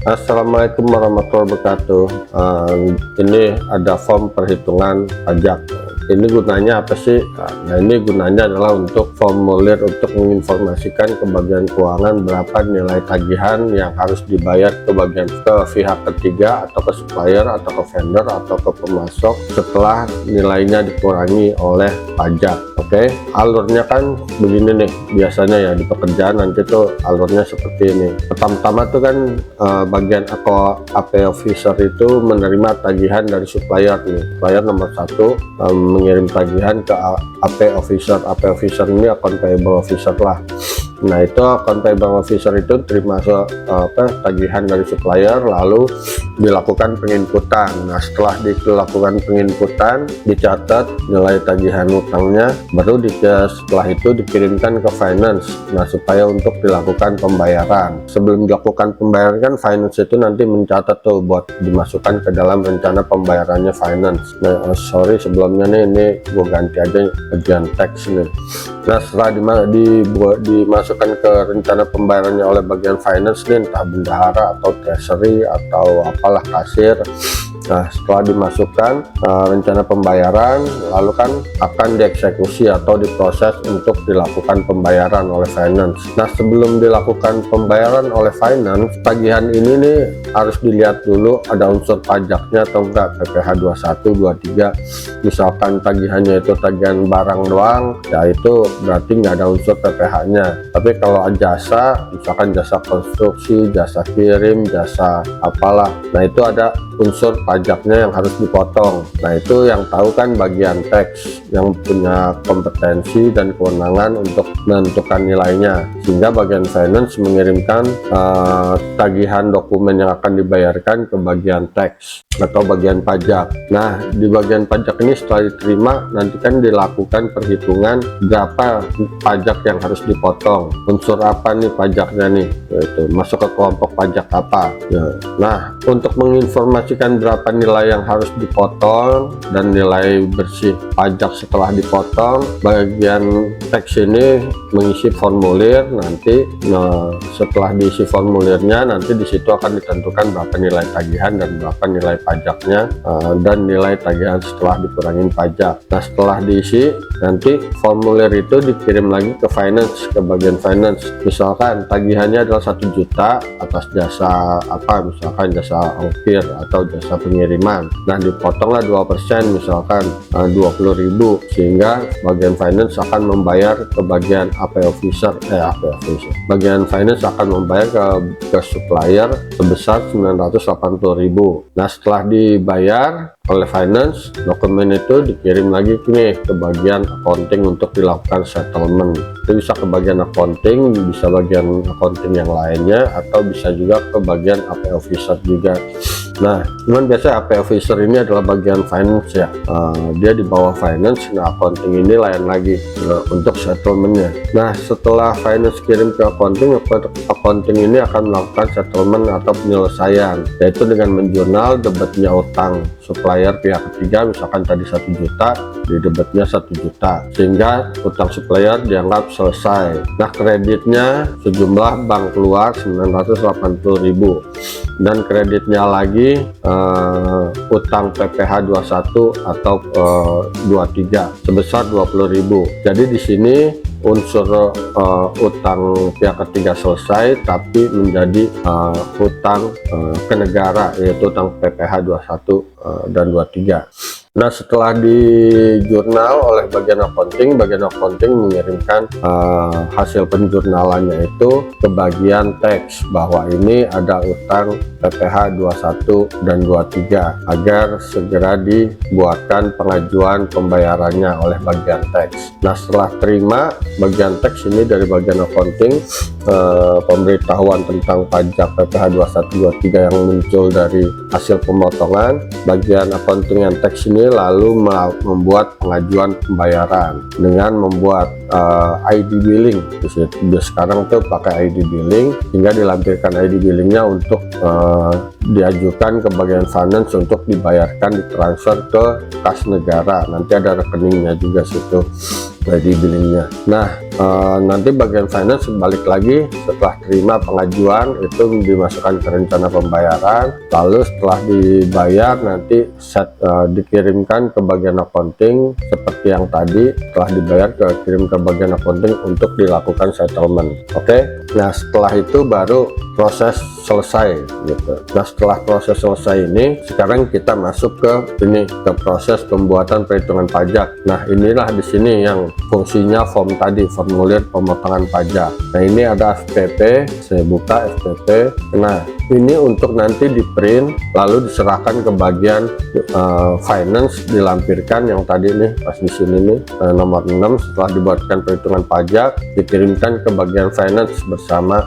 Assalamualaikum warahmatullahi wabarakatuh. Ini ada form perhitungan pajak. Ini gunanya apa sih? Nah, ini gunanya adalah untuk formulir untuk menginformasikan ke bagian keuangan berapa nilai tagihan yang harus dibayar ke pihak ketiga atau ke supplier atau ke vendor atau ke pemasok setelah nilainya dikurangi oleh pajak. Oke, alurnya kan begini nih biasanya ya di pekerjaan nanti tuh alurnya seperti ini. Pertama-tama tuh kan bagian AP officer itu menerima tagihan dari supplier nih. Supplier nomor 1 mengirim tagihan ke AP officer. AP officer ini account payable officer lah. Nah, itu account payable officer itu terima tagihan dari supplier lalu dilakukan penginputan. Nah, setelah dilakukan penginputan dicatat nilai tagihan utangnya, baru setelah itu dikirimkan ke finance. Nah, supaya untuk dilakukan pembayaran. Sebelum dilakukan pembayaran kan finance itu nanti mencatat tuh buat dimasukkan ke dalam rencana pembayarannya finance. Nah, sorry sebelumnya nih, ini gue ganti aja bagian teks nih. Nah, setelah dimasukkan ke rencana pembayarannya oleh bagian finance nih, entah bendahara atau treasury atau apalah kasir. Nah, setelah dimasukkan rencana pembayaran, lalu kan akan dieksekusi atau diproses untuk dilakukan pembayaran oleh finance. Nah, sebelum dilakukan pembayaran oleh finance, tagihan ini nih harus dilihat dulu ada unsur pajaknya atau enggak, PPh 21, 23. Misalkan tagihannya itu tagihan barang doang, ya itu berarti nggak ada unsur PPh-nya. Tapi kalau jasa, misalkan jasa konstruksi, jasa kirim, jasa apalah, nah itu ada unsur pajaknya yang harus dipotong. Nah, itu yang tahu kan bagian tax yang punya kompetensi dan kewenangan untuk menentukan nilainya, sehingga bagian finance mengirimkan tagihan dokumen yang akan dibayarkan ke bagian tax atau bagian pajak. Nah, di bagian pajak ini setelah diterima nanti kan dilakukan perhitungan berapa pajak yang harus dipotong, unsur apa nih pajaknya nih, itu masuk ke kelompok pajak apa ya. Nah, untuk menginformasikan berapa nilai yang harus dipotong dan nilai bersih pajak setelah dipotong, bagian tax ini mengisi formulir. Nanti setelah diisi formulirnya, nanti disitu akan ditentukan berapa nilai tagihan dan berapa nilai pajaknya dan nilai tagihan setelah dikurangin pajak. Nah, setelah diisi nanti formulir itu dikirim lagi ke finance, ke bagian finance. Misalkan tagihannya adalah 1 juta atas jasa apa, misalkan jasa ongkir atau jasa pengiriman. Nah, dipotonglah 2%, misalkan 20.000, sehingga bagian finance akan membayar ke bagian AP officer. Bagian finance akan membayar ke supplier sebesar 980.000. Nah, setelah dibayar oleh finance, dokumen itu dikirim lagi ke bagian accounting untuk dilakukan settlement. Itu bisa ke bagian accounting, bisa bagian accounting yang lainnya, atau bisa juga ke bagian AP officer juga. Nah, cuman biasa AP officer ini adalah bagian finance ya, dia di bawah finance. Nah, accounting ini lain lagi untuk settlementnya. Nah, setelah finance kirim ke accounting ini akan melakukan settlement atau penyelesaian, yaitu dengan menjurnal debitnya utang supplier pihak ketiga. Misalkan tadi 1 juta, di debitnya 1 juta, sehingga utang supplier dianggap selesai. Nah, kreditnya sejumlah bank keluar 980.000, dan kreditnya lagi utang PPh 21 atau 23 sebesar 20.000. Jadi di sini unsur utang pihak ketiga selesai, tapi menjadi hutang ke negara, yaitu utang PPh 21 dan 23. Nah, setelah di jurnal oleh bagian accounting mengirimkan hasil penjurnalannya itu ke bagian tax bahwa ini ada utang PPh 21 dan 23 agar segera dibuatkan pengajuan pembayarannya oleh bagian tax. Nah, setelah terima bagian tax ini dari bagian accounting, pemberitahuan tentang pajak PPh 21 23 yang muncul dari hasil pemotongan, bagian accounting dan tax ini lalu membuat pengajuan pembayaran dengan membuat ID billing. Sekarang tuh pakai ID billing, hingga dilampirkan ID billingnya untuk diajukan ke bagian finance untuk dibayarkan, ditransfer ke kas negara. Nanti ada rekeningnya juga situ ID billingnya. Nah, nanti bagian finance balik lagi setelah terima pengajuan itu dimasukkan ke rencana pembayaran, lalu setelah dibayar nanti dikirimkan ke bagian accounting seperti yang tadi. Setelah dibayar kirim ke bagian accounting untuk dilakukan settlement. Oke. Nah setelah itu baru proses selesai gitu. Nah setelah proses selesai ini, sekarang kita masuk ke proses pembuatan perhitungan pajak. Nah inilah di sini yang fungsinya form tadi, formulir pemotongan pajak. Nah ini ada FPP, saya buka FPP. Nah ini untuk nanti di print lalu diserahkan ke bagian finance, dilampirkan yang tadi nih pas di sini nih nomor 6. Setelah dibuatkan perhitungan pajak dikirimkan ke bagian finance bersama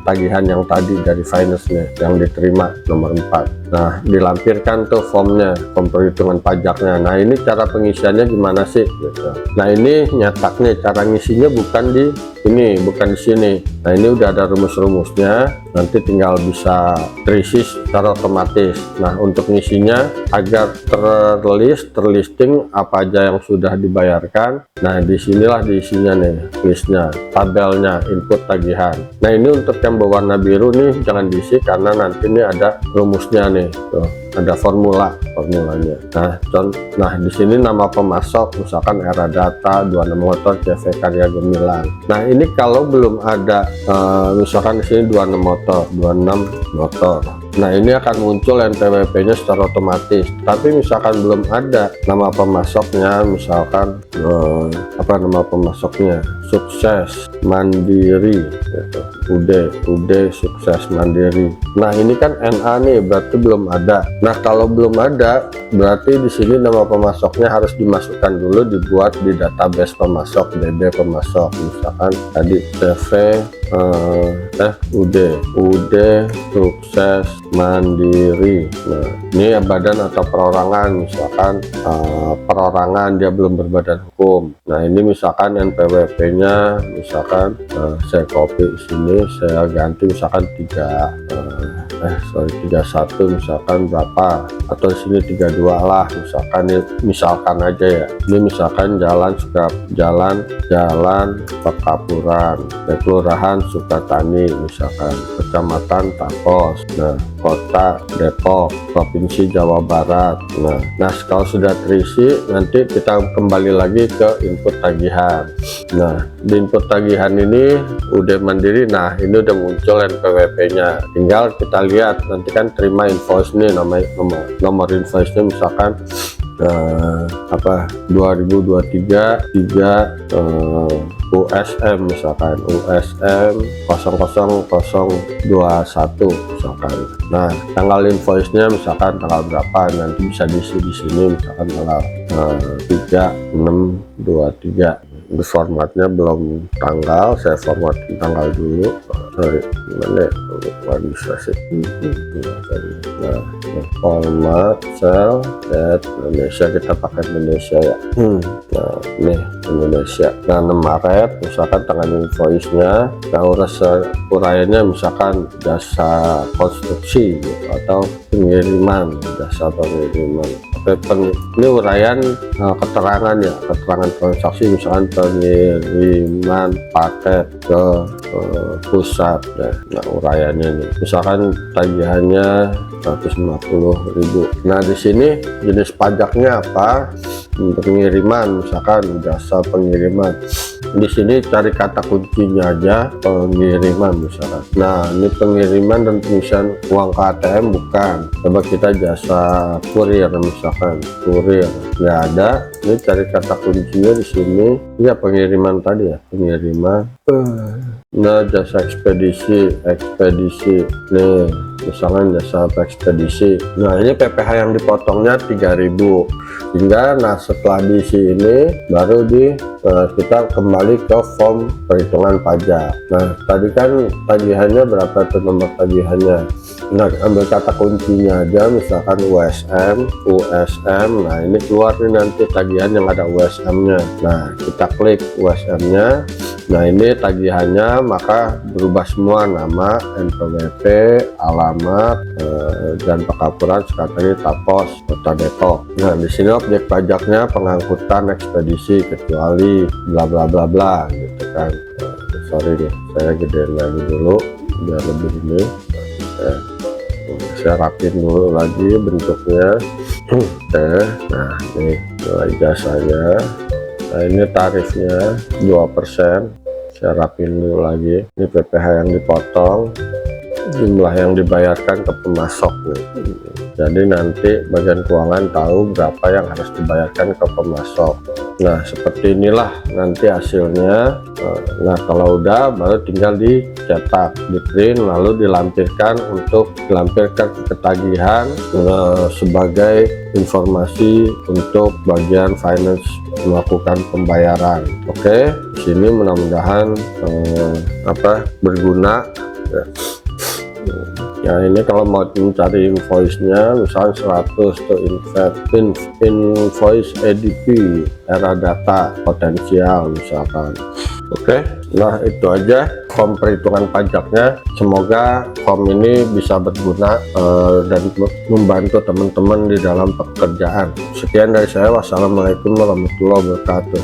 tagihan yang tadi dari finance nih yang diterima nomor 4. Nah dilampirkan tuh formnya, form perhitungan pajaknya. Nah ini cara pengisiannya gimana sih gitu. Nah ini nyetak nih, cara ngisinya bukan di sini. Nah ini udah ada rumus-rumusnya, nanti tinggal bisa terisi secara otomatis. Nah untuk ngisinya agar terlisting apa aja yang sudah dibayarkan. Nah disinilah diisinya nih listnya, tabelnya, input tagihan. Nah ini untuk yang berwarna biru nih jangan diisi karena nanti ini ada rumusnya nih, tuh ada formulanya. Nah di sini nama pemasok misalkan Era Data 26 Motor CV Karya Gemilang. Nah ini kalau belum ada misalkan di sini 26 motor. Nah ini akan muncul NPWP-nya secara otomatis. Tapi misalkan belum ada nama pemasoknya, misalkan apa nama pemasoknya, Sukses Mandiri gitu. UD Sukses Mandiri. Nah ini kan NA nih, berarti belum ada. Nah kalau belum ada berarti di sini nama pemasoknya harus dimasukkan dulu, dibuat di database pemasok, DB pemasok. Misalkan tadi CV UD Sukses Mandiri. Nah ini badan atau perorangan, misalkan perorangan dia belum berbadan hukum. Nah ini misalkan NPWP nya misalkan saya copy sini, saya ganti misalkan 31 misalkan berapa, atau di sini 32 lah misalkan aja ya. Ini misalkan jalan Pekapuran, Kelurahan Sukatani, misalkan Kecamatan Tapos, nah Kota Depok, Provinsi Jawa Barat. Nah kalau sudah terisi nanti kita kembali lagi ke input tagihan. Nah di input tagihan ini udah mandiri. Nah ini udah muncul NPWP nya, tinggal kita lihat nanti kan terima invoice nih, nomor invoice nya misalkan 2023 USM misalkan USM 00021 misalkan. Nah tanggal invoice nya misalkan tanggal berapa, nanti bisa diisi di sini misalkan tanggal 3/6/23. Formatnya belum tanggal, saya formatin tanggal dulu. Sorry, gimana bisa sih. Nah format sel Indonesia, kita pakai Indonesia ya. Nah nih Indonesia. Nah 6 Maret misalkan tanggal invoice nya. Nah uraiannya misalkan jasa konstruksi gitu, atau pengiriman, jasa pengiriman. Ini uraian keterangan ya, keterangan transaksi, misalkan pengiriman paket ke pusat ya. Nah uraiannya nih misalkan tagihannya 150.000. Nah di sini jenis pajaknya apa, pengiriman misalkan jasa pengiriman. Di sini cari kata kuncinya aja pengiriman misalkan. Nah ini pengiriman dan pengisian uang ke ATM bukan. Coba kita jasa kurir misalkan, kurir nggak ada. Ini cari kata kuncinya di sini. Ya pengiriman tadi ya, pengiriman. Nah jasa ekspedisi nih misalkan jasa ekspedisi. Nah ini PPh yang dipotongnya 3.000 hingga. Nah setelah diisi ini baru kita kembali ke form perhitungan pajak. Nah tadi kan tagihannya berapa tuh, nomor tagihannya Nah, ambil kata kuncinya aja, misalkan USM, USM. Nah, ini keluar nih nanti tagihan yang ada USM-nya. Nah, kita klik USM-nya. Nah, ini tagihannya, maka berubah semua, nama, NPWP, alamat, dan pekapuran, sekarang tapos, kota Depok. Nah, di sini objek pajaknya pengangkutan ekspedisi kecuali bla bla bla bla gitu kan. Sorry nih, saya gedein lagi dulu biar lebih ini. Saya rapin dulu lagi bentuknya. Nah, ini nilai jasanya. Nah, ini tarifnya 2%. Saya rapin dulu lagi. Ini PPh yang dipotong, jumlah yang dibayarkan ke pemasok nih. Jadi nanti bagian keuangan tahu berapa yang harus dibayarkan ke pemasok. Nah, seperti inilah nanti hasilnya. Nah, kalau udah baru tinggal dicetak, di print, lalu dilampirkan ke ketagihan sebagai informasi untuk bagian finance melakukan pembayaran. Oke, di sini mudah-mudahan berguna. Ya, ini kalau mau mencari invoice-nya misalnya 100 tuh invoice EDP era data potensial misalkan. Oke, nah itu aja form perhitungan pajaknya. Semoga form ini bisa berguna dan membantu teman-teman di dalam pekerjaan. Sekian dari saya, wassalamualaikum warahmatullahi wabarakatuh.